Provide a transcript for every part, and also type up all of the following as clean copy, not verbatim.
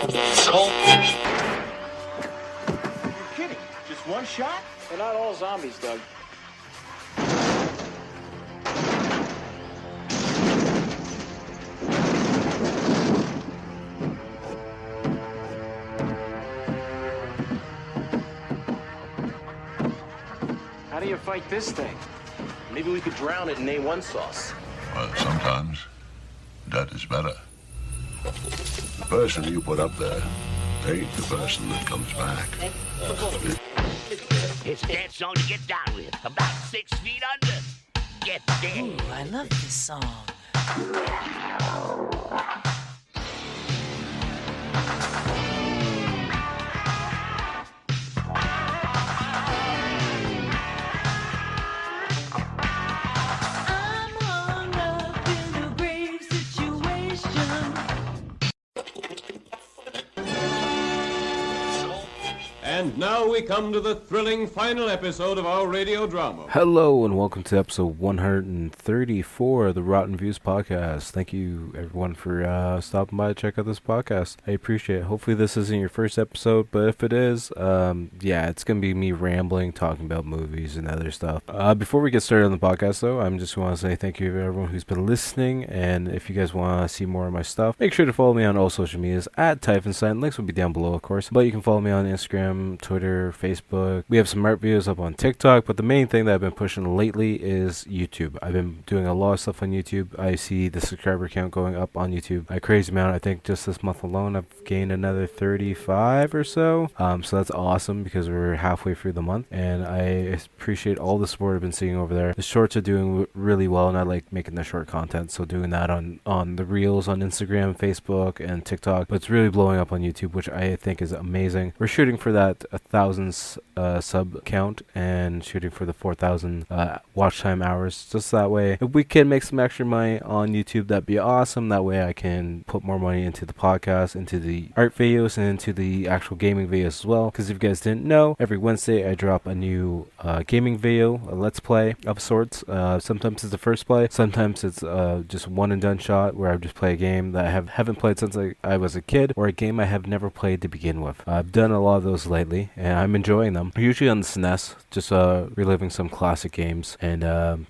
You're kidding. Just one shot? They're not all zombies, Doug. How do you fight this thing? Maybe we could drown it in A1 sauce. Well, sometimes that is better. The person you put up there ain't the person that comes back. It's a dance song to get down with. About 6 feet under. Get there. Ooh, I love this song. I'm hung up in a grave situation. And now we come to the thrilling final episode of our radio drama. Hello and welcome to episode 134 of the Rotten Views podcast. Thank you everyone for stopping by to check out this podcast. I appreciate it. Hopefully this isn't your first episode, but if it is, yeah, it's going to be me rambling, talking about movies and other stuff. Before we get started on the podcast though, I'm just want to say thank you to everyone who's been listening, and if you guys want to see more of my stuff, make sure to follow me on all social medias at Typhonstein. Links will be down below of course, but you can follow me on Instagram, Twitter, Facebook. We have some art videos up on TikTok, but the main thing that I've been pushing lately is YouTube. I've been doing a lot of stuff on YouTube. I see the subscriber count going up on YouTube a crazy amount. I think just this month alone I've gained another 35 or so. So that's awesome because we're halfway through the month, and I appreciate all the support I've been seeing over there. The shorts are doing really well, and I like making the short content, so doing that on the reels on Instagram, Facebook, and TikTok. But it's really blowing up on YouTube, which I think is amazing. We're shooting for that 1,000 sub count and shooting for the 4,000 watch time hours. Just that way, if we can make some extra money on YouTube, that'd be awesome. That way I can put more money into the podcast, into the art videos, and into the actual gaming videos as well. Because if you guys didn't know, every Wednesday I drop a new gaming video, a let's play of sorts. Sometimes it's the first play, sometimes it's just one and done shot where I just play a game that I haven't played since I was a kid, or a game I have never played to begin with. I've done a lot of those lately, and I'm enjoying them. Usually on the SNES, just reliving some classic games, and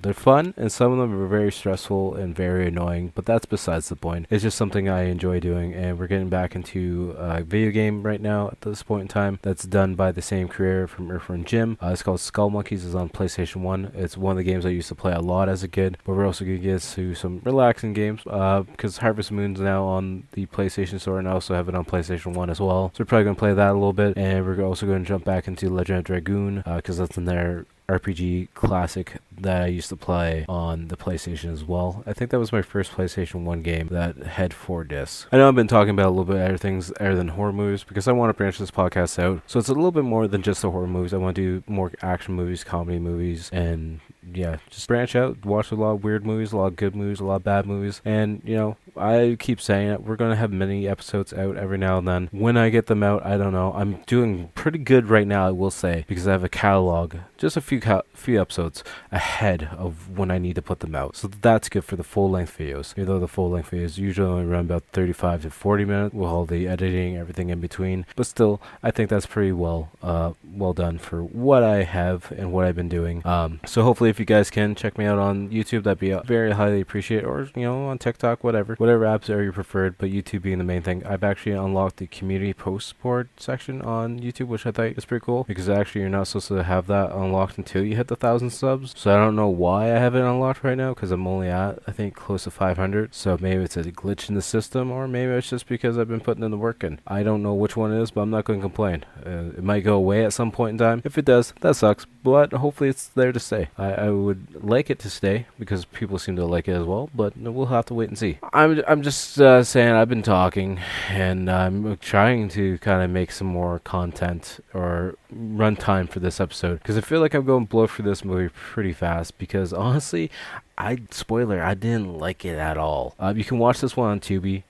they're fun, and some of them are very stressful and very annoying, but that's besides the point. It's just something I enjoy doing, and we're getting back into a video game right now at this point in time that's done by the same creator from Earth and Jim. It's called Skull Monkeys. It's on PlayStation 1. It's one of the games I used to play a lot as a kid, but we're also going to get to some relaxing games because Harvest Moon's now on the PlayStation Store, and I also have it on PlayStation 1 as well. So we're probably going to play that a little bit, and we're also going to jump back into Legend of Dragoon because that's another RPG classic that I used to play on the PlayStation as well. I think that was my first PlayStation 1 game that had 4 discs. I know I've been talking about a little bit other things other than horror movies because I want to branch this podcast out. So it's a little bit more than just the horror movies. I want to do more action movies, comedy movies, and yeah, just branch out, watch a lot of weird movies, a lot of good movies, a lot of bad movies. And, you know, I keep saying it, we're going to have many episodes out every now and then. When I get them out, I don't know. I'm doing pretty good right now, I will say, because I have a catalog, just a few episodes ahead of when I need to put them out. So that's good for the full-length videos. Even though the full-length videos usually only run about 35 to 40 minutes with all the editing, everything in between. But still, I think that's pretty well done for what I have and what I've been doing. So hopefully if you guys can check me out on YouTube, that'd be very highly appreciated, or you know, on TikTok, whatever apps are your preferred, but YouTube being the main thing. I've actually unlocked the community post support section on YouTube, which I think is pretty cool, because actually you're not supposed to have that unlocked until you hit the 1,000 subs. So I don't know why I have it unlocked right now, because I'm only at, I think, close to 500. So maybe it's a glitch in the system, or maybe it's just because I've been putting in the work in. I don't know which one it is, but I'm not going to complain. It might go away at some point in time. If it does, that sucks, but hopefully it's there to stay. I would like it to stay because people seem to like it as well, but we'll have to wait and see. I'm just saying, I've been talking, and I'm trying to kind of make some more content or run time for this episode, because I feel like I'm going to blow through this movie pretty fast, because honestly, I didn't like it at all. You can watch this one on Tubi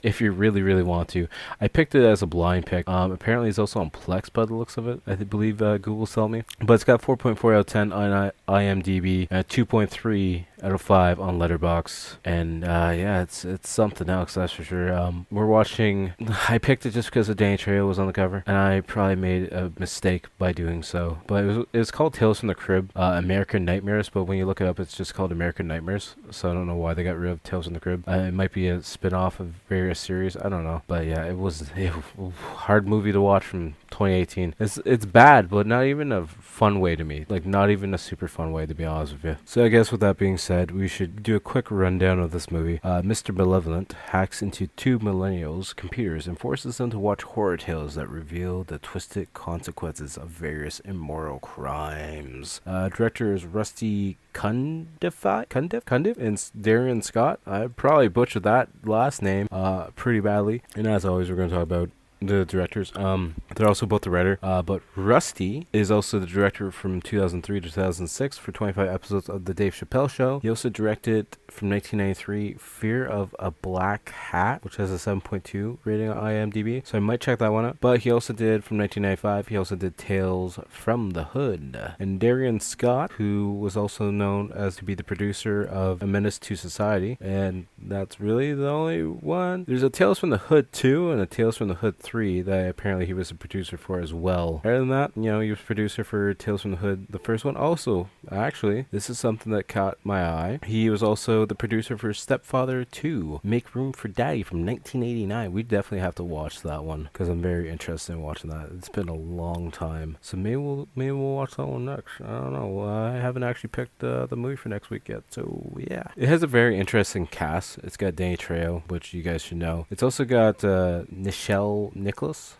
if you really want to. I picked it as a blind pick. Apparently it's also on Plex by the looks of it, I believe Google's telling me. But it's got 4.4 out of 10 on IMDb, 2.3 out of 5 on Letterboxd, and yeah, it's something else, that's for sure. We're watching. I picked it just because the Danny Trejo was on the cover, and I probably made a mistake by doing so. But it was called Tales from the Crib, American Nightmares. But when you look it up, it's just called American Nightmares. So I don't know why they got rid of Tales from the Crib. It might be a spin-off of various series. I don't know. But yeah, it was a hard movie to watch from 2018. It's bad, but not even a fun way to me. Like, not even a super fun way, to be honest with you. So I guess with that being said, we should do a quick rundown of this movie. Mr. Malevolent hacks into two millennials' computers and forces them to watch horror tales that reveal the twisted consequences of various immoral crimes. Director is Rusty Cundiff and Darian Scott. I probably butchered that last name pretty badly. And as always, we're going to talk about the directors. They're also both the writer, but Rusty is also the director from 2003 to 2006 for 25 episodes of The Dave Chappelle Show. He also directed from 1993 Fear of a Black Hat, which has a 7.2 rating on IMDb, so I might check that one out. But he also did, from 1995, he also did Tales from the Hood. And Darian Scott, who was also known as to be the producer of A Menace to Society, and that's really the only one. There's a Tales from the Hood 2 and a Tales from the Hood 3 that apparently he was a producer for as well. Other than that, he was producer for Tales from the Hood, the first one. Also, actually, this is something that caught my eye. He was also the producer for Stepfather 2, Make Room for Daddy from 1989. We definitely have to watch that one because I'm very interested in watching that. It's been a long time, so maybe we'll watch that one next. I don't know. I haven't actually picked the movie for next week yet, so yeah. It has a very interesting cast. It's got Danny Trejo, which you guys should know. It's also got Nichelle Nichols.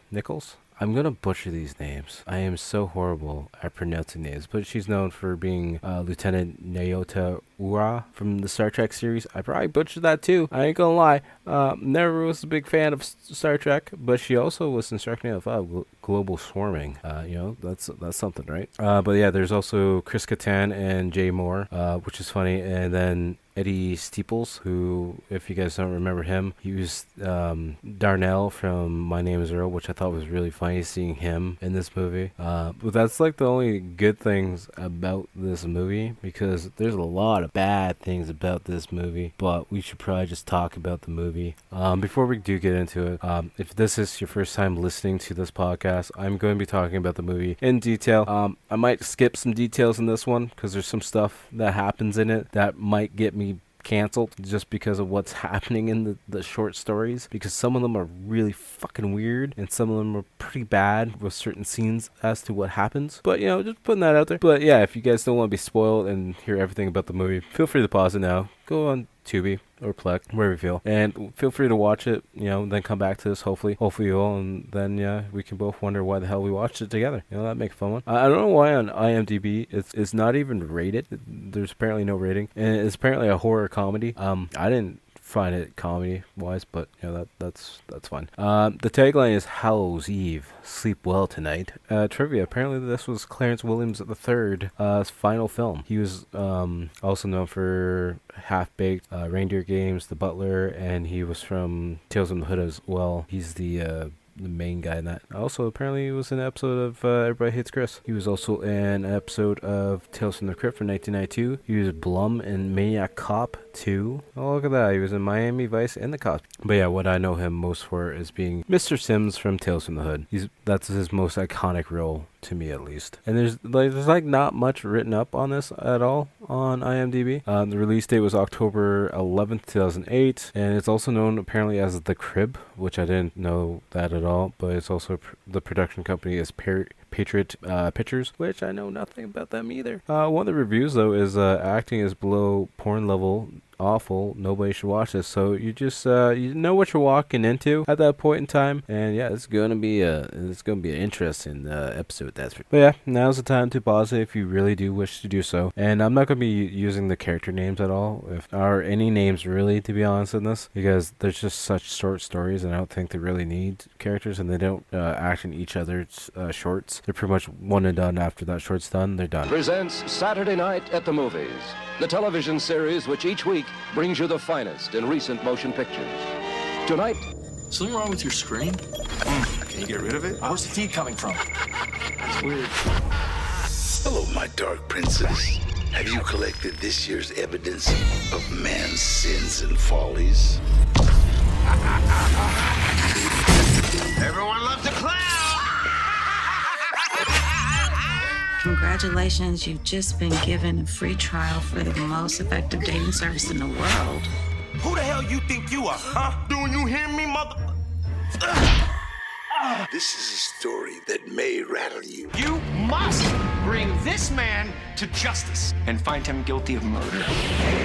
I'm gonna butcher these names. I am so horrible at pronouncing names, but she's known for being Lieutenant Nyota Ura from the Star Trek series. I probably butchered that too. I ain't gonna lie. Never was a big fan of Star Trek, but she also was in Star Trek 5, Global Swarming. That's something, right? But yeah, there's also Chris Kattan and Jay Moore, which is funny, and then Eddie Steeples, who, if you guys don't remember him, he was Darnell from My Name is Earl, which I thought was really funny seeing him in this movie. But that's like the only good things about this movie, because there's a lot of bad things about this movie, but we should probably just talk about the movie. Before we do get into it, if this is your first time listening to this podcast, I'm going to be talking about the movie in detail. I might skip some details in this one, because there's some stuff that happens in it that might get me canceled just because of what's happening in the short stories, because some of them are really fucking weird and some of them are pretty bad with certain scenes as to what happens. But just putting that out there. But yeah, if you guys don't want to be spoiled and hear everything about the movie, feel free to pause it now. Go on Tubi or Plex, wherever you feel, and feel free to watch it, then come back to this, hopefully you will, and then we can both wonder why the hell we watched it together. That'd make a fun one. I don't know why on IMDb it's not even rated. There's apparently no rating, and it's apparently a horror comedy. I didn't find it comedy wise, but that's fine. The tagline is Hallow's Eve, sleep well tonight. Trivia: apparently this was Clarence Williams III's final film. He was also known for Half-Baked, Reindeer Games, The Butler, and he was from Tales from the Hood as well. He's the main guy in that. Also, apparently he was in an episode of Everybody Hates Chris. He was also in an episode of Tales from the Crypt from 1992. He was Blum in Maniac Cop 2. Oh, look at that. He was in Miami Vice and The Cop. But yeah, what I know him most for is being Mr. Sims from Tales from the Hood. That's his most iconic role, to me at least. And there's not much written up on this at all on IMDb. The release date was October 11th, 2008, and it's also known apparently as The Crib, which I didn't know that at all, but it's also the production company is Patriot Pictures, which I know nothing about them either. One of the reviews though is acting is below porn level, awful, nobody should watch this. So you just you know what you're walking into at that point in time, and yeah, it's gonna be an interesting episode. But yeah, now's the time to pause it if you really do wish to do so. And I'm not gonna be using the character names at all, if or any names really, to be honest in this, because there's just such short stories, and I don't think they really need characters, and they don't act in each other's shorts. They're pretty much one and done. After that short's done, they're done. Presents Saturday Night at the Movies, the television series which each week brings you the finest in recent motion pictures. Tonight, something wrong with your screen? Can you get rid of it? Where's the feed coming from? It's weird. Hello, my dark princess. Have you collected this year's evidence of man's sins and follies? Everyone loves a clown! Congratulations, you've just been given a free trial for the most effective dating service in the world. Who the hell you think you are, huh? Do you hear me, mother... This is a story that may rattle you. You must bring this man to justice and find him guilty of murder.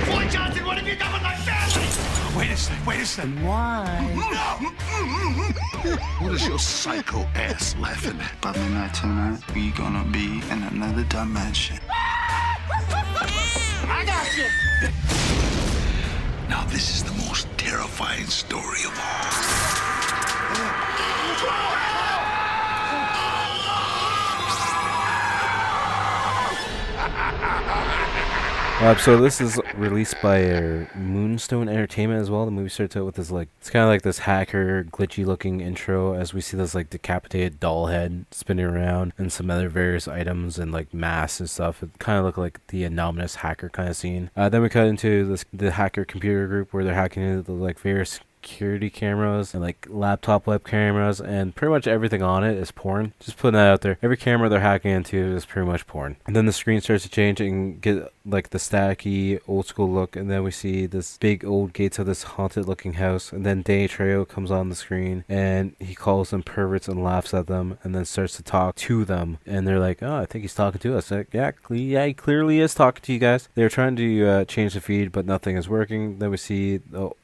Boy Johnson, what have you done with my family? Wait a second. Why? What is your psycho ass laughing at? By midnight tonight, we gonna be in another dimension. I got you! Now this is the most terrifying story of all. So this is released by Moonstone Entertainment as well. The movie starts out with this it's kind of like this hacker glitchy looking intro as we see this decapitated doll head spinning around and some other various items and masks and stuff. It kind of looked like the anonymous hacker kind of scene. Then we cut into the hacker computer group where they're hacking into the various security cameras and laptop web cameras, and pretty much everything on it is porn. Just putting that out there. Every camera they're hacking into is pretty much porn. And then the screen starts to change and get the staticky old school look, and then we see this big old gates of this haunted looking house, and then Danny Trejo comes on the screen and he calls them perverts and laughs at them and then starts to talk to them, and they're like, oh, I think he's talking to us. Yeah, he clearly is talking to you guys. They're trying to change the feed, but nothing is working. Then we see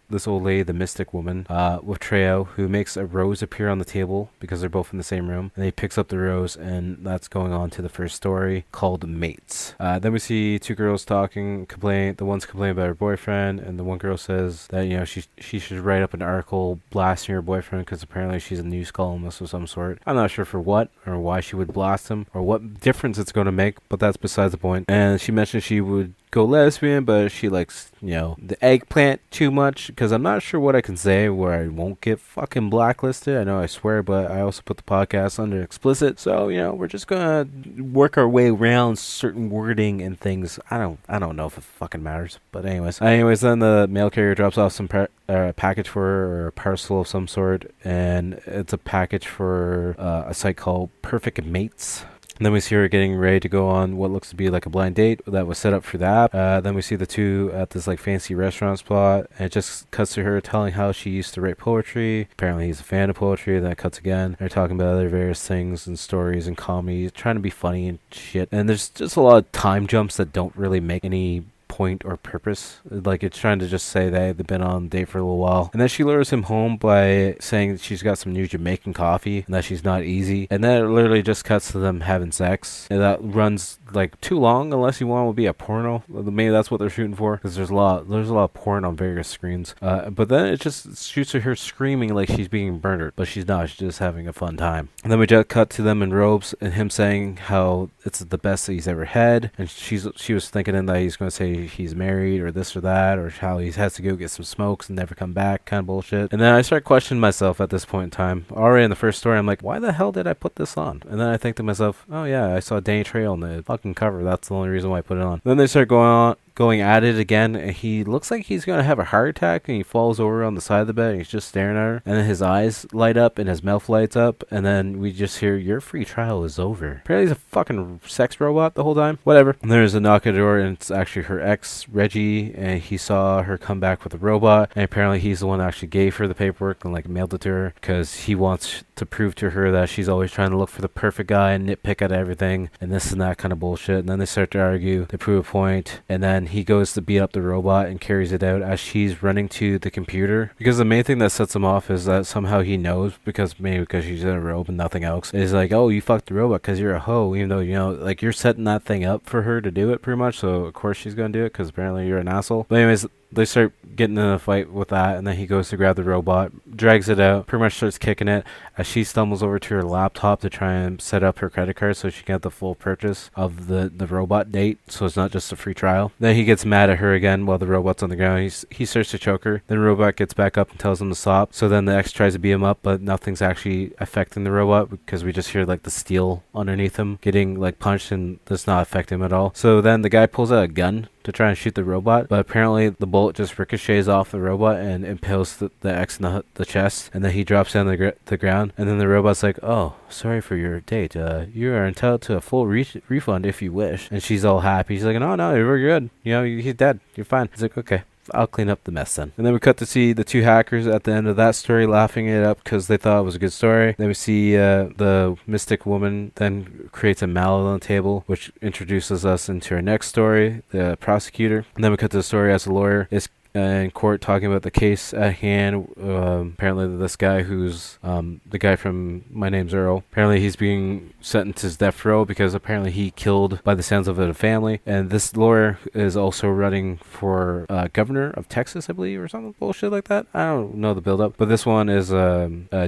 this old lady, the mystic woman, with Trejo, who makes a rose appear on the table because they're both in the same room, and he picks up the rose, and that's going on to the first story called Mates. Then we see two girls talking, the one's complaining about her boyfriend, and the one girl says that she should write up an article blasting her boyfriend because apparently she's a news columnist of some sort. I'm not sure for what or why she would blast him or what difference it's going to make, but that's besides the point. And she mentioned she would go lesbian, but she likes the eggplant too much, because I'm not sure what I can say where I won't get fucking blacklisted. I know I swear, but I also put the podcast under explicit, so we're just gonna work our way around certain wording and things. I don't know if it fucking matters, but anyways, then the mail carrier drops off some package for her, or a parcel of some sort, and it's a package for a site called Perfect Mates. And then we see her getting ready to go on what looks to be a blind date that was set up for the app. Then we see the two at this fancy restaurant spot, and it just cuts to her telling how she used to write poetry. Apparently he's a fan of poetry. Then it cuts again. They're talking about other various things and stories and comedy, trying to be funny and shit. And there's just a lot of time jumps that don't really make any point or purpose. It's trying to just say they've been on a date for a little while, and then she lures him home by saying that she's got some new Jamaican coffee and that she's not easy, and then it literally just cuts to them having sex, and that runs too long unless you want it to be a porno. Maybe that's what they're shooting for, because there's a lot of porn on various screens, but then it just shoots to her screaming like she's being murdered, but she's not. She's just having a fun time. And then we just cut to them in robes and him saying how it's the best that he's ever had, and she was thinking that he's going to say he's married or this or that, or how he has to go get some smokes and never come back, kind of bullshit. And then I start questioning myself at this point in time. Already in the first story, I'm like, why the hell did I put this on? And then I think to myself, oh yeah, I saw Danny Trejo on the fucking cover. That's the only reason why I put it on. Then they start going at it again, and he looks like he's gonna have a heart attack, and he falls over on the side of the bed and he's just staring at her, and then his eyes light up and his mouth lights up, and then we just hear, your free trial is over. Apparently he's a fucking sex robot the whole time. Whatever. And there's a knock at the door, and it's actually her ex, Reggie, and he saw her come back with a robot, and apparently he's the one that actually gave her the paperwork and mailed it to her, because he wants to prove to her that she's always trying to look for the perfect guy and nitpick at everything and this and that kind of bullshit. And then they start to argue to prove a point, and then he goes to beat up the robot and carries it out as she's running to the computer, because the main thing that sets him off is that somehow he knows, because she's in a robe and nothing else, is oh, you fucked the robot because you're a hoe, even though you're setting that thing up for her to do it pretty much, so of course she's gonna do it because apparently you're an asshole. But anyways, they start getting in a fight with that, and then he goes to grab the robot, drags it out, pretty much starts kicking it as she stumbles over to her laptop to try and set up her credit card so she can get the full purchase of the robot date, so it's not just a free trial. Then he gets mad at her again while the robot's on the ground. He starts to choke her. Then the robot gets back up and tells him to stop. So then the ex tries to beat him up, but nothing's actually affecting the robot because we just hear like the steel underneath him getting like punched, and that's not affecting him at all. So then the guy pulls out a gun to try and shoot the robot, but apparently the bullet just ricochets off the robot and impales the ex in the chest, and then he drops down the ground, and then the robot's like, oh, sorry for your date, you are entitled to a full refund if you wish. And she's all happy. She's like, no, you're good, he's dead, you're fine. He's like, okay, I'll clean up the mess then. And then we cut to see the two hackers at the end of that story laughing it up because they thought it was a good story. Then we see the mystic woman then creates a mallet on the table, which introduces us into our next story, the prosecutor. And then we cut to the story as the lawyer is in court talking about the case at hand. Apparently this guy who's the guy from My Name's Earl, apparently he's being sentenced to death row because apparently he killed, by the sounds of it, a family. And this lawyer is also running for governor of Texas, I believe, or something bullshit like that. I don't know the build up, but this one is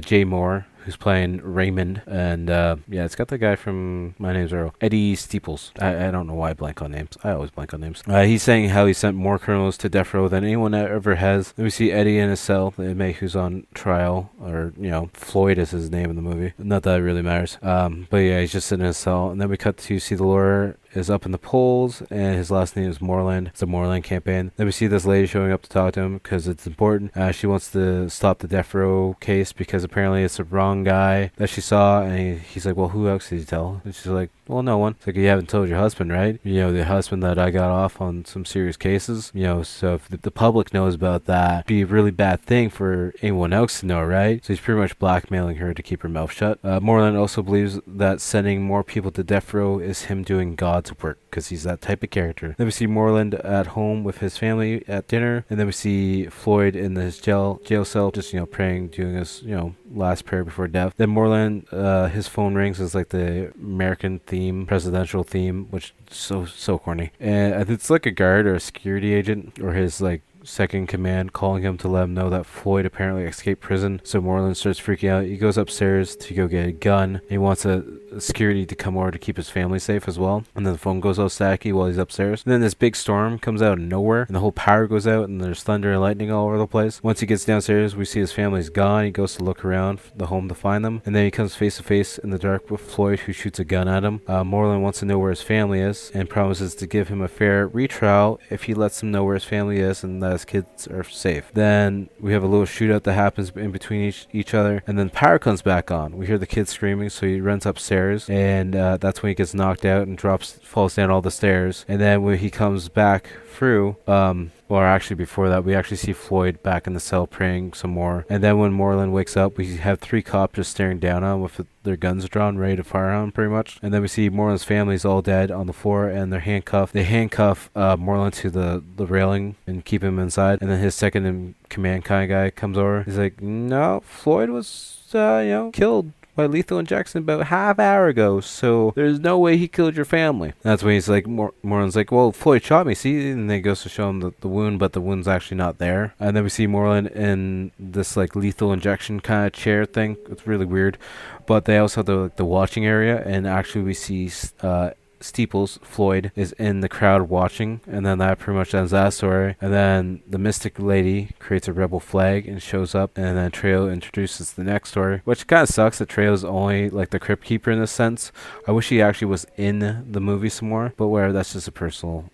Jay Moore, who's playing Raymond, and it's got the guy from My Name's Earl, Eddie Steeples. I don't know why I blank on names. I always blank on names. He's saying how he sent more criminals to death row than anyone ever has. Then we see Eddie in his cell, the inmate who's on trial, or Floyd is his name in the movie. Not that it really matters. But yeah, he's just sitting in his cell, and then we cut to see the lawyer is up in the polls, and his last name is Moreland. It's a Moreland campaign. Then we see this lady showing up to talk to him because it's important. She wants to stop the death row case because apparently it's the wrong guy that she saw, and he's like, well, who else did you tell? And she's like, well, no one. It's like, you haven't told your husband, right? The husband that I got off on some serious cases. So if the public knows about that, it'd be a really bad thing for anyone else to know, right? So he's pretty much blackmailing her to keep her mouth shut. Moreland also believes that sending more people to death row is him doing God's work because he's that type of character. Then we see Moreland at home with his family at dinner, and then we see Floyd in his jail cell just praying, doing his last prayer before death. Then Moreland, his phone rings. It's like the American theme, presidential theme, which is so corny, and it's like a guard or a security agent or his like second in command calling him to let him know that Floyd apparently escaped prison. So Moreland starts freaking out. He goes upstairs to go get a gun. He wants a security to come over to keep his family safe as well. And then the phone goes all stacky while he's upstairs. And then this big storm comes out of nowhere, and the whole power goes out, and there's thunder and lightning all over the place. Once he gets downstairs, we see his family's gone. He goes to look around the home to find them, and then he comes face to face in the dark with Floyd, who shoots a gun at him. Moreland wants to know where his family is and promises to give him a fair retrial if he lets him know where his family is and that his kids are safe. Then we have a little shootout that happens in between each other, and then power comes back on. We hear the kids screaming, so he runs upstairs, and that's when he gets knocked out and falls down all the stairs. And then when he comes back through, or actually before that, we actually see Floyd back in the cell praying some more. And then when Moreland wakes up, we have 3 cops just staring down on him with their guns drawn, ready to fire on him pretty much. And then we see Moreland's family's all dead on the floor, and they're handcuffed. They handcuff Moreland to the railing and keep him inside. And then his second in command kind of guy comes over. He's like, no, Floyd was killed by lethal injection about half hour ago, so there's no way he killed your family. That's when he's like, Moreland's like, well, Floyd shot me, see? And then he goes to show him the wound, but the wound's actually not there. And then we see Moreland in this like lethal injection kind of chair thing. It's really weird. But they also have the watching area, and actually we see Steeples, Floyd, is in the crowd watching, and then that pretty much ends that story. And then the mystic lady creates a rebel flag and shows up, and then Trejo introduces the next story, which kind of sucks that Trejo's only like the crypt keeper in this sense. I wish he actually was in the movie some more, but whatever, that's just a personal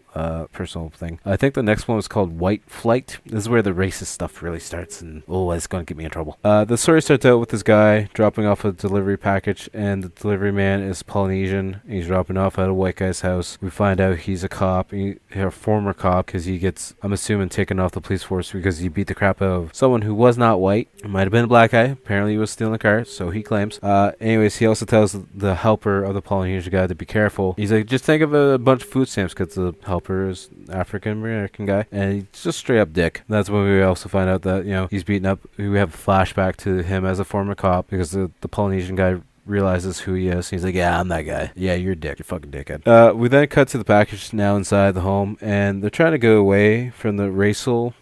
thing. I think the next one was called White Flight. This is where the racist stuff really starts, and it's going to get me in trouble. The story starts out with this guy dropping off a delivery package, and the delivery man is Polynesian. He's dropping off at a white guy's house. We find out he's a cop, a former cop, because he gets, I'm assuming, taken off the police force because he beat the crap out of someone who was not white. It might have been a black guy. Apparently he was stealing a car, so he claims. Anyways, he also tells the helper of the Polynesian guy to be careful. He's like, just think of a bunch of food stamps, because the helper is African American guy, and he's just straight up dick. That's when we also find out that he's beaten up. We have a flashback to him as a former cop because the Polynesian guy realizes who he is. He's like, yeah, I'm that guy. Yeah, you're a dick. You're a fucking dickhead. We then cut to the package now inside the home, and they're trying to go away from the racial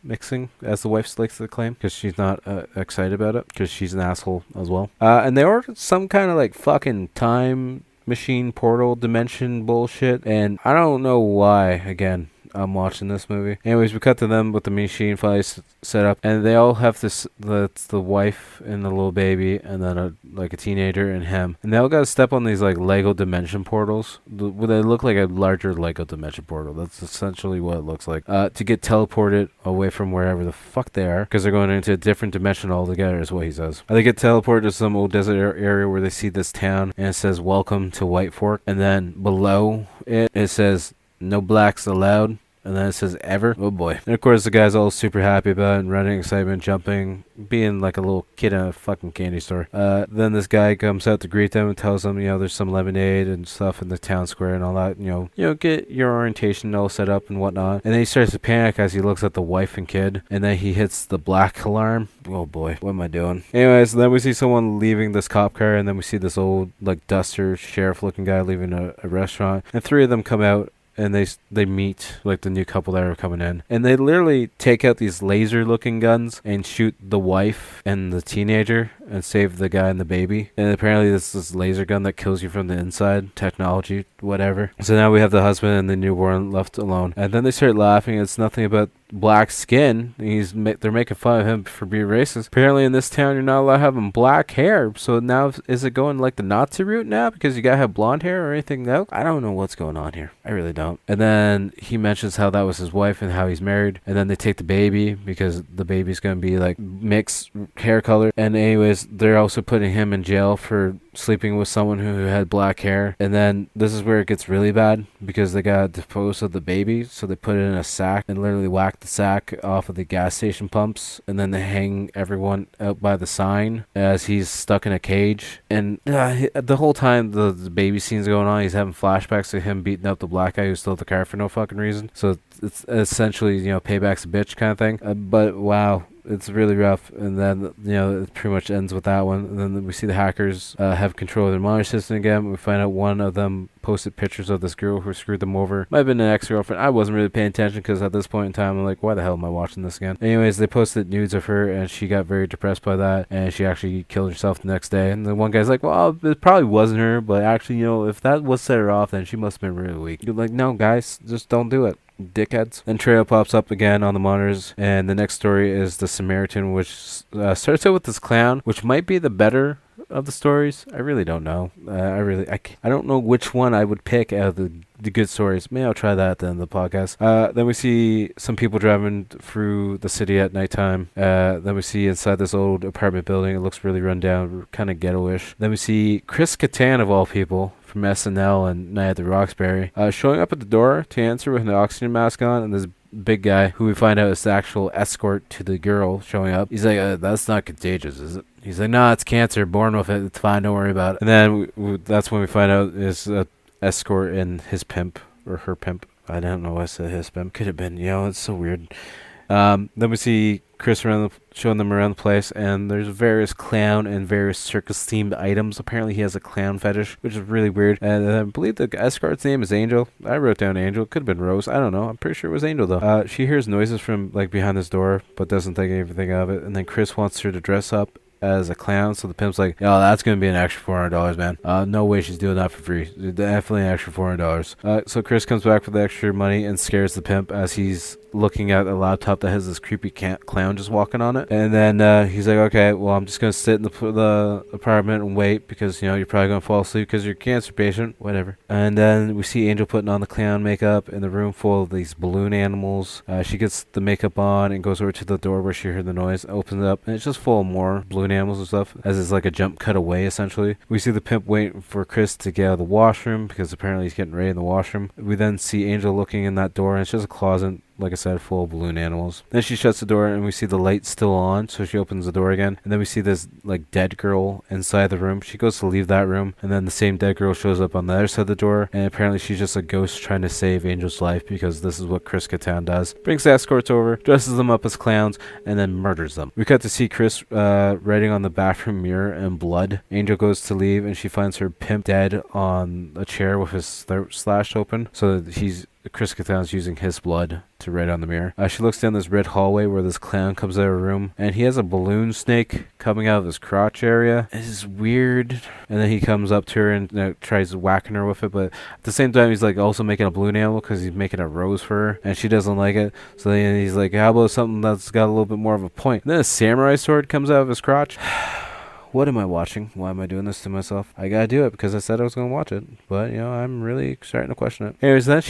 mixing, as the wife likes to claim, because she's not excited about it, because she's an asshole as well. And they ordered some kind of like fucking time machine portal dimension bullshit, and I don't know why. Again, I'm watching this movie. Anyways, we cut to them with the machine finally set up, and they all have this. That's the wife and the little baby, and then a teenager and him, and they all got to step on these like Lego dimension portals. They look like a larger Lego dimension portal. That's essentially what it looks like. To get teleported away from wherever the fuck they are, because they're going into a different dimension altogether, is what he says. They get teleported to some old desert area where they see this town, and it says "Welcome to White Fork," and then below it says "No blacks allowed." And then it says ever. Oh boy. And of course the guy's all super happy about it and running, excitement, jumping, being like a little kid in a fucking candy store. Then this guy comes out to greet them and tells them, there's some lemonade and stuff in the town square and all that. Get your orientation all set up and whatnot. And then he starts to panic as he looks at the wife and kid. And then he hits the black alarm. Oh boy, what am I doing? Anyways, then we see someone leaving this cop car, and then we see this old like duster sheriff looking guy leaving a restaurant. And three of them come out. And they meet like the new couple that are coming in, and they literally take out these laser looking guns and shoot the wife and the teenager and save the guy and the baby. And apparently this laser gun that kills you from the inside, technology, whatever. So now we have the husband and the newborn left alone, and then they start laughing. It's nothing about black skin. They're making fun of him for being racist. Apparently in this town you're not allowed having black hair. So now is it going like the Nazi route now because you gotta have blonde hair or anything else? I don't know what's going on here. I really don't. And then he mentions how that was his wife and how he's married. And then they take the baby because the baby's gonna be like mixed hair color. And anyways, they're also putting him in jail for sleeping with someone who had black hair. And then this is where it gets really bad because they got disposed of the baby, so they put it in a sack and literally whack the sack off of the gas station pumps, and then they hang everyone out by the sign as he's stuck in a cage. And the whole time the baby scene's going on, he's having flashbacks to him beating up the black guy who stole the car for no fucking reason. So it's essentially payback's a bitch kind of thing. But wow, it's really rough. And then it pretty much ends with that one. And then we see the hackers have control of their monitor system again. We find out one of them posted pictures of this girl who screwed them over. Might have been an ex-girlfriend. I wasn't really paying attention because at this point in time I'm like, why the hell am I watching this again? Anyways, they posted nudes of her and she got very depressed by that, and she actually killed herself the next day. And the one guy's like, well, it probably wasn't her, but actually if that was set her off, then she must have been really weak. You're like, no guys, just don't do it, dickheads. Then trail pops up again on the monitors, and the next story is the Samaritan, which starts out with this clown, which might be the better of the stories. I really don't know. I don't know which one I would pick out of the good stories. Maybe I'll try that at the end of the podcast. Then we see some people driving through the city at nighttime. Then we see inside this old apartment building. It looks really run down, kind of ghetto-ish. Then we see Chris Kattan, of all people, from SNL and Night at the Roxbury, showing up at the door to answer with an oxygen mask on, and this big guy who we find out is the actual escort to the girl showing up. He's like, that's not contagious, is it? He's like, no, it's cancer, born with it, it's fine, don't worry about it. And then that's when we find out is escort and his pimp, or her pimp. I don't know why I said his pimp. Could have been, it's so weird. Then we see Chris showing them around the place, and there's various clown and various circus-themed items. Apparently he has a clown fetish, which is really weird. And I believe the escort's name is Angel. I wrote down Angel. Could have been Rose. I don't know. I'm pretty sure it was Angel, though. She hears noises from behind this door, but doesn't think anything of it. And then Chris wants her to dress up as a clown, so the pimp's like, that's gonna be an extra $400, man. No way she's doing that for free. Definitely an extra $400. So Chris comes back for the extra money and scares the pimp as he's looking at a laptop that has this creepy clown just walking on it. And then he's like, okay, well, I'm just gonna sit in the apartment and wait because you're probably gonna fall asleep because you're a cancer patient, whatever. And then we see Angel putting on the clown makeup in the room full of these balloon animals. She gets the makeup on and goes over to the door where she heard the noise, opens it up, and it's just full of more balloon animals and stuff, as it's like a jump cut away essentially. We see the pimp waiting for Chris to get out of the washroom because apparently he's getting ready in the washroom. We then see Angel looking in that door, and it's just a closet like I said, full of balloon animals. Then she shuts the door and we see the light still on, so she opens the door again. And then we see this like dead girl inside the room. She goes to leave that room, and then the same dead girl shows up on the other side of the door, and apparently she's just a ghost trying to save Angel's life, because this is what Chris Kattan does. Brings the escorts over, dresses them up as clowns, and then murders them. We cut to see Chris writing on the bathroom mirror in blood. Angel goes to leave, and she finds her pimp dead on a chair with his throat slashed open. So Chris Kattan's using his blood to write on the mirror. She looks down this red hallway where this clown comes out of a room, and he has a balloon snake coming out of his crotch area. It is weird. And then he comes up to her and tries whacking her with it, but at the same time he's like also making a balloon animal because he's making a rose for her, and she doesn't like it. So then he's like, how about something that's got a little bit more of a point? And then a samurai sword comes out of his crotch. What am I watching? Why am I doing this to myself? I gotta do it because I said I was gonna watch it, but I'm really starting to question it. Anyways, then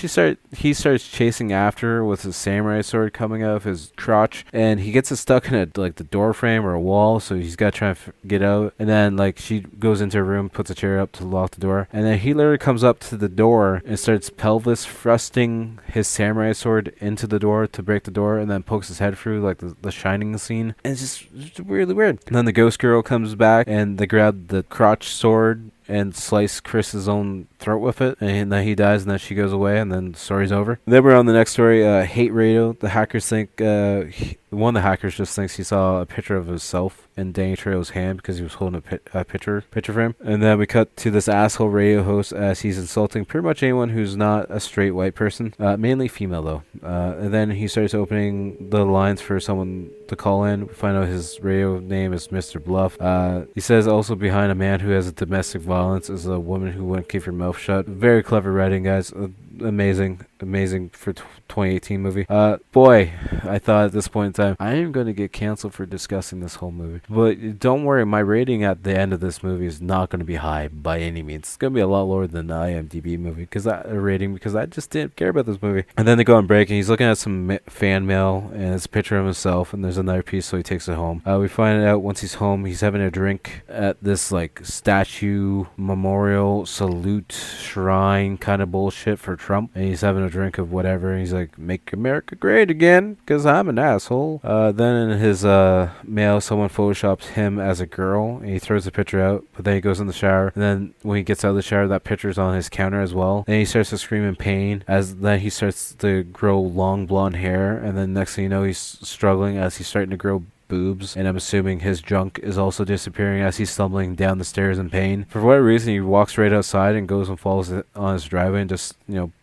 he starts chasing after her with his samurai sword coming out of his crotch, and he gets it stuck in the door frame or a wall, so he's gotta try and get out. And then she goes into her room, puts a chair up to lock the door, and then he literally comes up to the door and starts pelvis thrusting his samurai sword into the door to break the door, and then pokes his head through like the Shining scene. And it's just really weird. And then the ghost girl comes back, and they grab the crotch sword and slice Chris's own throat with it, and then he dies, and then she goes away, and then the story's over. Then we're on the next story. Hate radio. The hackers think one of the hackers just thinks he saw a picture of himself in Danny Trejo's hand because he was holding a picture frame. And then we cut to this asshole radio host as he's insulting pretty much anyone who's not a straight white person, mainly female though. And then he starts opening the lines for someone to call in. We find out his radio name is Mr. Bluff. He says also behind a man who has a domestic violence is a woman who wouldn't keep her mouth shut. Very clever writing, guys. Amazing for 2018 movie. Boy, I thought at this point in time I am going to get canceled for discussing this whole movie, but don't worry, my rating at the end of this movie is not going to be high by any means. It's going to be a lot lower than the IMDb movie because I just didn't care about this movie. And then they go on break, and he's looking at some fan mail, and it's a picture of himself, and there's another piece, so he takes it home. We find out once he's home, he's having a drink at this statue, memorial, salute, shrine kind of bullshit for Trump, and he's having a drink of whatever, and he's like, make America great again, because I'm an asshole. Then in his mail, someone photoshops him as a girl, and he throws the picture out, but then he goes in the shower, and then when he gets out of the shower, that picture's on his counter as well, and he starts to scream in pain, as then he starts to grow long blonde hair, and then next thing you know, he's struggling as he's starting to grow boobs, and I'm assuming his junk is also disappearing as he's stumbling down the stairs in pain. For whatever reason, he walks right outside and goes and falls on his driveway and just,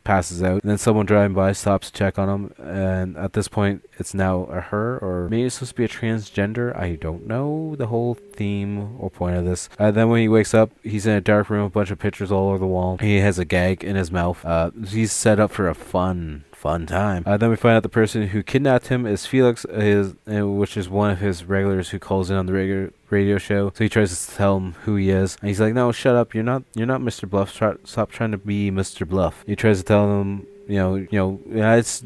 passes out. And then someone driving by stops to check on him, and at this point, it's now a her, or maybe it's supposed to be a transgender. I don't know the whole theme or point of this. Then when he wakes up, he's in a dark room with a bunch of pictures all over the wall. He has a gag in his mouth. He's set up for a fun time. Then we find out the person who kidnapped him is Felix, which is one of his regulars who calls in on the radio show. So he tries to tell him who he is, and he's like, "No, shut up! You're not Mr. Bluff. Stop trying to be Mr. Bluff." He tries to tell him, it's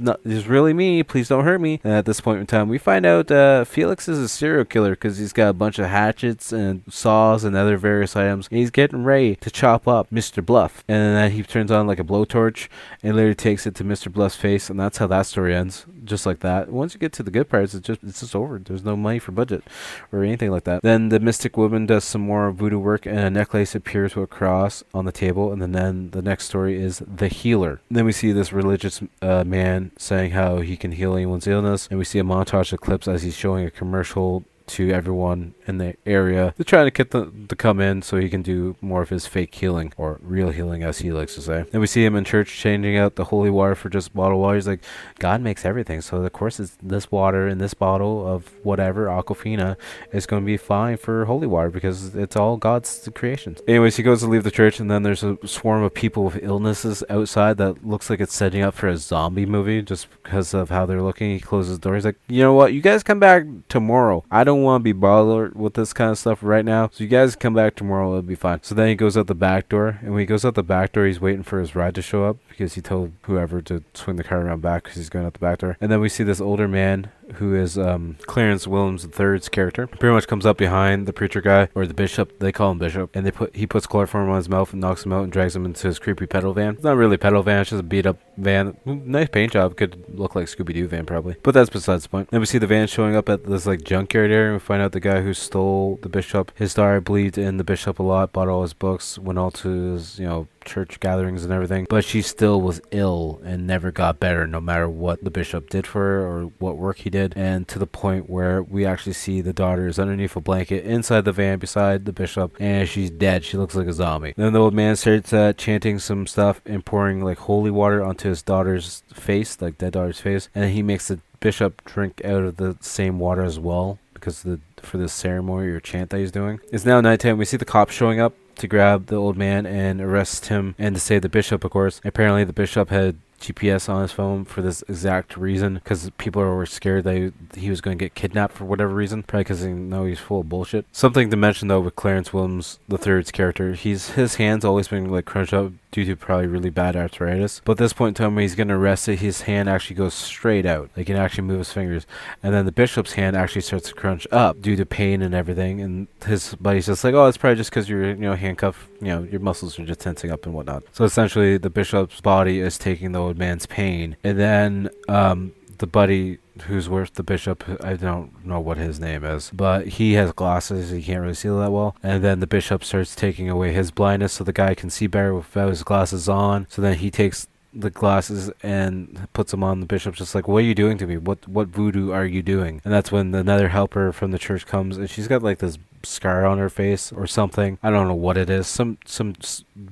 really me. Please don't hurt me. And at this point in time, we find out Felix is a serial killer because he's got a bunch of hatchets and saws and other various items. And he's getting ready to chop up Mr. Bluff. And then he turns on like a blowtorch and literally takes it to Mr. Bluff's face. And that's how that story ends. Just like that. Once you get to the good parts, it's just over. There's no money for budget or anything like that. Then the mystic woman does some more voodoo work, and a necklace appears with a cross on the table. And then the next story is the healer. And then we see this religious man saying how he can heal anyone's illness, and we see a montage of clips as he's showing a commercial to everyone in the area to try to get them to come in so he can do more of his fake healing, or real healing as he likes to say. Then we see him in church changing out the holy water for just bottled water. He's like, God makes everything, so of course it's this water in this bottle of whatever Aquafina is going to be fine for holy water because it's all God's creations. Anyways, he goes to leave the church, and then there's a swarm of people with illnesses outside that looks like it's setting up for a zombie movie just because of how they're looking. He closes the door. He's like, you know what, you guys come back tomorrow. I don't want to be bothered with this kind of stuff right now, so you guys come back tomorrow, it'll be fine. So then he goes out the back door, and when he goes out the back door, he's waiting for his ride to show up because he told whoever to swing the car around back because he's going out the back door. And then we see this older man who is Clarence Williams III's character, pretty much comes up behind the preacher guy, or the bishop, they call him bishop, and he puts chloroform on his mouth and knocks him out and drags him into his creepy pedal van. It's not really a pedal van, it's just a beat up van. Nice paint job, could look like Scooby-Doo van probably, but that's besides the point. Then we see the van showing up at this like junkyard area, and we find out the guy who stole the bishop, his daughter believed in the bishop a lot, bought all his books, went all to his, church gatherings and everything, but she still was ill and never got better no matter what the bishop did for her or what work he did, and to the point where we actually see the daughter is underneath a blanket inside the van beside the bishop, and she's dead. She looks like a zombie. Then the old man starts chanting some stuff and pouring like holy water onto his daughter's face, like dead daughter's face, and he makes the bishop drink out of the same water as well because for this ceremony or chant that he's doing. It's now nighttime. We see the cops showing up to grab the old man and arrest him and to save the bishop, of course. Apparently the bishop had GPS on his phone for this exact reason, because people were scared that he was going to get kidnapped for whatever reason, probably because they know he's full of bullshit. Something to mention though with Clarence Williams III's character, his hands always been like crunched up due to probably really bad arthritis, but at this point in time when he's getting arrested, his hand actually goes straight out, like he can actually move his fingers, and then the bishop's hand actually starts to crunch up due to pain and everything, and his buddy's just like, oh, it's probably just because you're handcuffed, your muscles are just tensing up and whatnot. So essentially the bishop's body is taking the old man's pain, and then the buddy who's with the bishop, I don't know what his name is, but he has glasses, he can't really see that well, and then the bishop starts taking away his blindness so the guy can see better without his glasses on. So then he takes the glasses and puts them on the bishop, just like, what are you doing to me? What voodoo are you doing? And that's when another helper from the church comes, and she's got like this scar on her face or something. I don't know what it is. Some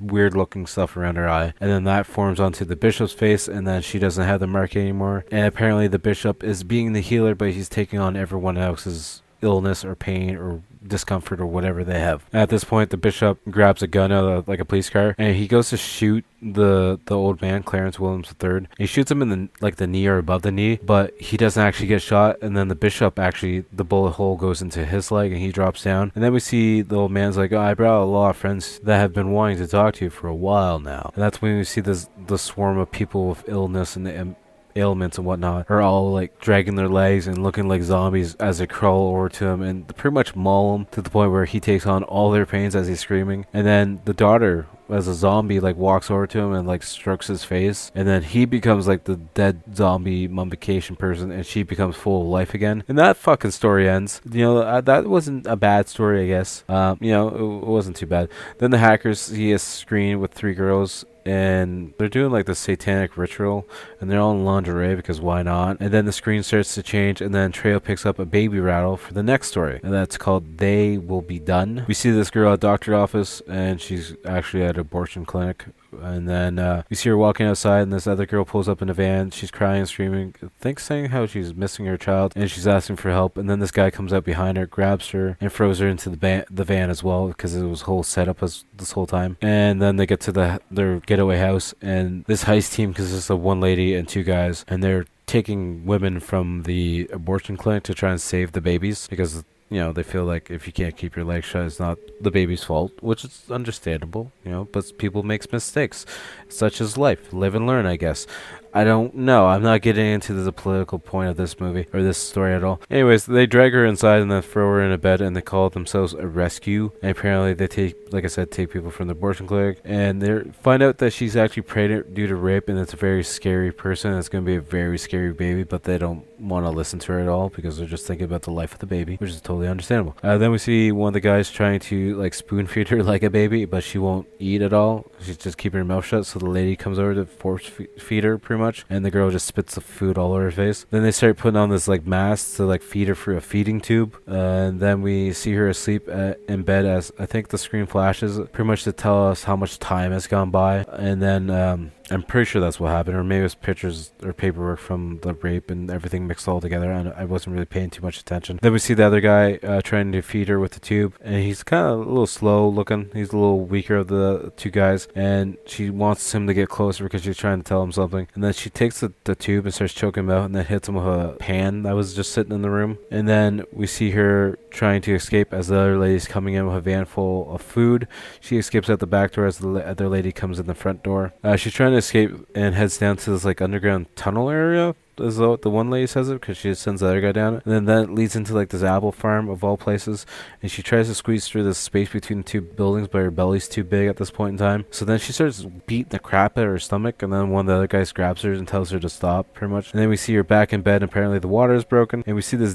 weird looking stuff around her eye, and then that forms onto the bishop's face, and then she doesn't have the mark anymore. And apparently the bishop is being the healer, but he's taking on everyone else's illness or pain or discomfort or whatever they have. At this point the bishop grabs a gun out of like a police car, and he goes to shoot the old man, Clarence Williams III. He shoots him in the knee or above the knee, but he doesn't actually get shot, and then the bishop actually, the bullet hole goes into his leg and he drops down. And then we see the old man's like, oh, I brought a lot of friends that have been wanting to talk to you for a while now. And that's when we see the swarm of people with illness and ailments and whatnot are all like dragging their legs and looking like zombies as they crawl over to him and pretty much maul him to the point where he takes on all their pains as he's screaming. And then the daughter, as a zombie, like walks over to him and like strokes his face, and then he becomes like the dead zombie mummification person, and she becomes full of life again, and that fucking story ends. That wasn't a bad story, I guess. It wasn't too bad. Then the hackers see a screen with 3 girls, and they're doing like the satanic ritual, and they're all in lingerie because why not? And then the screen starts to change, and then Trejo picks up a baby rattle for the next story, and that's called They Will Be Done. We see this girl at doctor's office, and she's actually at an abortion clinic. And then we see her walking outside, and this other girl pulls up in a van. She's crying and screaming, saying how she's missing her child, and she's asking for help. And then this guy comes out behind her, grabs her, and throws her into the van as well, because it was whole setup this whole time. And then they get to their getaway house, and this heist team consists of 1 lady and 2 guys, and they're taking women from the abortion clinic to try and save the babies, because they feel like if you can't keep your legs shut, it's not the baby's fault, which is understandable, but people make mistakes. Such as life. Live and learn, I guess. I don't know. I'm not getting into the political point of this movie or this story at all. Anyways, they drag her inside and then throw her in a bed, and they call themselves a rescue. And apparently they take people from the abortion clinic, and they find out that she's actually pregnant due to rape, and it's a very scary person. It's going to be a very scary baby, but they don't want to listen to her at all because they're just thinking about the life of the baby, which is totally understandable. Then we see one of the guys trying to like spoon feed her like a baby, but she won't eat at all. She's just keeping her mouth shut, so the lady comes over to force feed her pretty much, and the girl just spits the food all over her face. Then they start putting on this like mask to like feed her through a feeding tube, and then we see her asleep in bed as I think the screen flashes pretty much to tell us how much time has gone by. And then I'm pretty sure that's what happened, or maybe it was pictures or paperwork from the rape and everything mixed all together, and I wasn't really paying too much attention. Then we see the other guy trying to feed her with the tube, and he's kind of a little slow looking. He's a little weaker of the 2 guys, and she wants him to get closer because she's trying to tell him something. And then she takes the tube and starts choking him out, and then hits him with a pan that was just sitting in the room. And then we see her trying to escape as the other lady's coming in with a van full of food. She escapes out the back door as the other lady comes in the front door. She's trying to escape and heads down to this like underground tunnel area. Is the one lady says it, because she sends the other guy down it, and then that leads into like this apple farm of all places, and she tries to squeeze through this space between the two buildings, but her belly's too big at this point in time. So then she starts beating the crap out of her stomach, and then one of the other guys grabs her and tells her to stop, pretty much. And then we see her back in bed, and apparently the water is broken, and we see this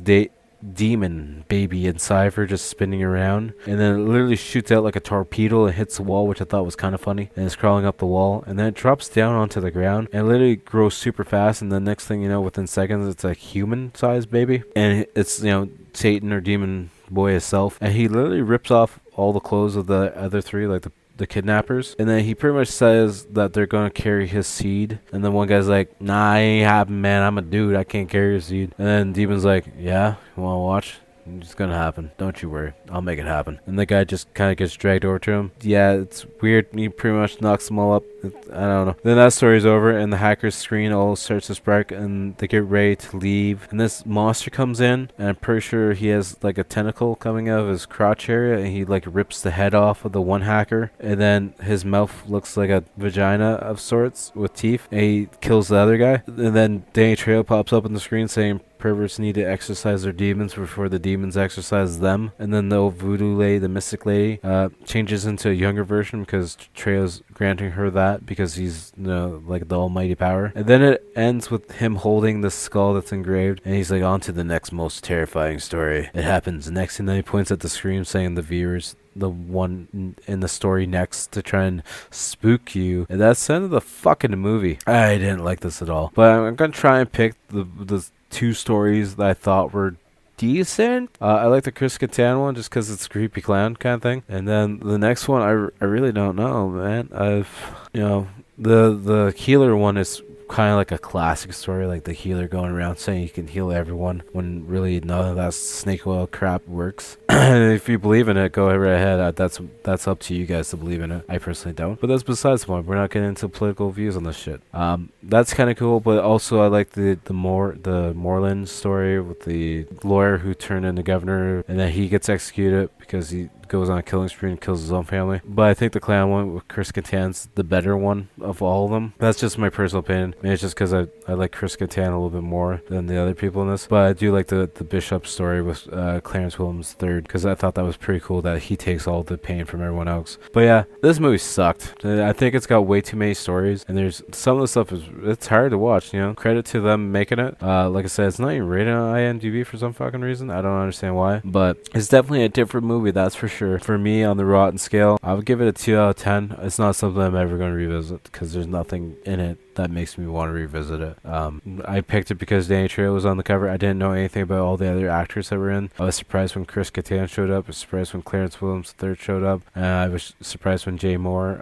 demon baby inside of her just spinning around, and then it literally shoots out like a torpedo and hits the wall, which I thought was kind of funny, and it's crawling up the wall, and then it drops down onto the ground and it literally grows super fast, and the next thing you know, within seconds, it's a human sized baby, and it's, you know, Satan or demon boy himself, and he literally rips off all the clothes of the other three, like the kidnappers, and then he pretty much says that they're gonna carry his seed, and then one guy's like, nah, I ain't happen, man, I'm a dude, I can't carry your seed, and then Demon's like, yeah, you wanna watch? It's gonna happen, don't you worry, I'll make it happen. And the guy just kind of gets dragged over to him. Yeah, it's weird, he pretty much knocks them all up. I don't know. Then that story's over, and the hacker's screen all starts to spark, and they get ready to leave, and this monster comes in, and I'm pretty sure he has like a tentacle coming out of his crotch area, and he like rips the head off of the one hacker, and then his mouth looks like a vagina of sorts with teeth, and he kills the other guy, and then Danny Trejo pops up on the screen saying perverts need to exercise their demons before the demons exercise them. And then the old voodoo lady, the mystic lady, changes into a younger version because Trejo's granting her that because he's, you know, like the almighty power. And then it ends with him holding the skull that's engraved, and he's like, on to the next most terrifying story. It happens next, and then he points at the screen saying the viewers, the one in the story next, to try and spook you. And that's the end of the fucking movie. I didn't like this at all. But I'm gonna try and pick the two stories that I thought were decent. I like the Chris Kattan one just because it's a creepy clown kind of thing. And then the next one, I really don't know, man. The healer one is kind of like a classic story, like the healer going around saying you can heal everyone when really none of that snake oil crap works. If you believe in it, go right ahead. That's up to you guys to believe in it. I personally don't, but that's besides the point. We're not getting into political views on this shit. That's kind of cool, but also I like the Moreland story with the lawyer who turned into governor, and then he gets executed because he goes on a killing spree and kills his own family. But I think the clown one with Chris Kattan's the better one of all of them. That's just my personal opinion. Maybe it's just because I like Chris Kattan a little bit more than the other people in this. But I do like the Bishop story with Clarence Williams III, because I thought that was pretty cool that he takes all the pain from everyone else. But yeah, this movie sucked. I think it's got way too many stories, and there's some of the stuff it's hard to watch, you know. Credit to them making it. Like I said, it's not even rated on IMDb for some fucking reason. I don't understand why, but it's definitely a different movie, that's for sure. For me, on the Rotten scale, I would give it a 2 out of 10. It's not something I'm ever going to revisit because there's nothing in it that makes me want to revisit it. I picked it because Danny Trejo was on the cover. I didn't know anything about all the other actors that were in. I was surprised when Chris Kattan showed up. I was surprised when Clarence Williams III showed up. I was surprised when Jay Moore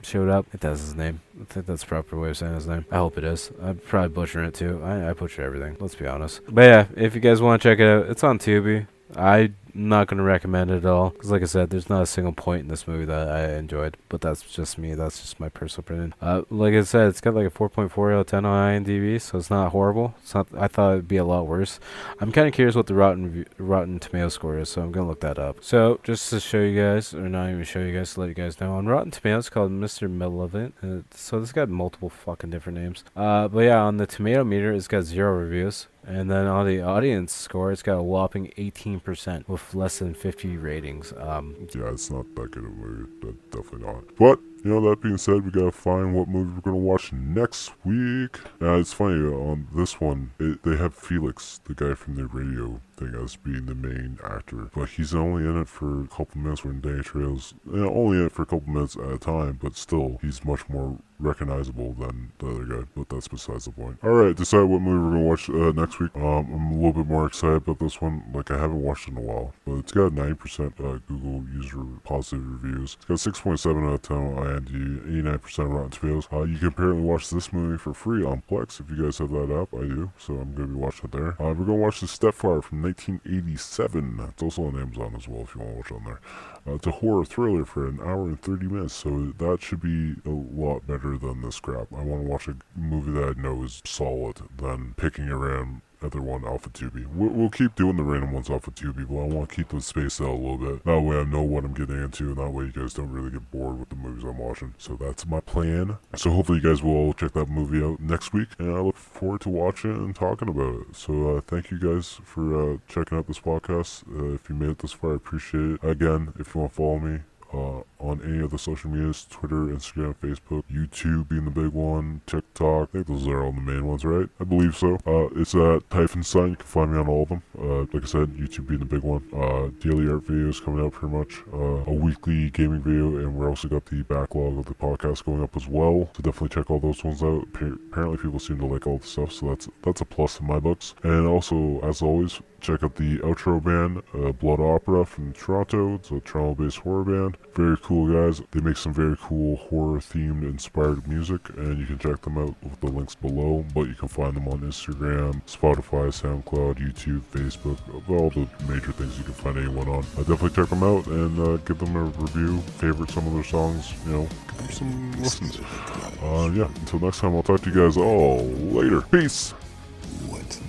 showed up. I think that's his name. I think that's the proper way of saying his name. I hope it is. I'm probably butchering it too. I butcher everything, let's be honest. But yeah, if you guys want to check it out, it's on Tubi. I'm not going to recommend it at all because, like I said, there's not a single point in this movie that I enjoyed, but that's just me. That's just my personal opinion. Like I said, it's got like a 4.4 out of 10 on IMDb, so it's not horrible. It's not. I thought it'd be a lot worse. I'm kind of curious what the Rotten Tomato score is, so I'm going to look that up. So just to show you guys, or not even show you guys, to let you guys know, on Rotten Tomatoes, it's called Mr. Malevolent. So this got multiple fucking different names. But yeah, on the tomato meter, it's got 0 reviews. And then on the audience score, it's got a whopping 18% with less than 50 ratings. Yeah, it's not that good of a movie. Definitely not. But, you know, that being said, we gotta find what movie we're gonna watch next week. It's funny, on this one, they have Felix, the guy from the radio thing, as being the main actor. But he's only in it for a couple minutes, when Danny Trejo's only in it for a couple minutes at a time, but still, he's much more recognizable than the other guy, but that's besides the point. Alright, decide what movie we're gonna watch next week. I'm a little bit more excited about this one. Like, I haven't watched it in a while, but it's got 9% Google user positive reviews. It's got 6.7 out of 10 on IMDb, 89% Rotten Tomatoes. You can apparently watch this movie for free on Plex if you guys have that app. I do, so I'm gonna be watching it there. We're gonna watch The Stepfather from 1987. It's also on Amazon as well if you want to watch it on there. It's a horror thriller for an hour and 30 minutes, so that should be a lot better than this crap. I want to watch a movie that I know is solid than picking around other one off of Tubi. We'll keep doing the random ones off of Tubi, but I want to keep them spaced out a little bit. That way I know what I'm getting into, and that way you guys don't really get bored with the movies I'm watching. So that's my plan. So hopefully you guys will all check that movie out next week, and I look forward to watching it and talking about it. So thank you guys for checking out this podcast. If you made it this far, I appreciate it. Again, if you want to follow me on any of the social medias, Twitter, Instagram, Facebook, YouTube being the big one, TikTok. I think those are all the main ones, right? I believe so. It's at Typhon Sun. You can find me on all of them. Like I said, YouTube being the big one. Daily art videos coming out pretty much. A weekly gaming video, and we're also got the backlog of the podcast going up as well. So definitely check all those ones out. Apparently people seem to like all the stuff, so that's a plus in my books. And also, as always, check out the outro band, Blood Opera from Toronto. It's a Toronto-based horror band. Very cool guys. They make some very cool horror-themed inspired music, and you can check them out with the links below. But you can find them on Instagram, Spotify, SoundCloud, YouTube, Facebook, all the major things you can find anyone on. Definitely check them out and give them a review, favorite some of their songs, you know, give them some listens. Yeah, until next time, I'll talk to you guys all later. Peace! What's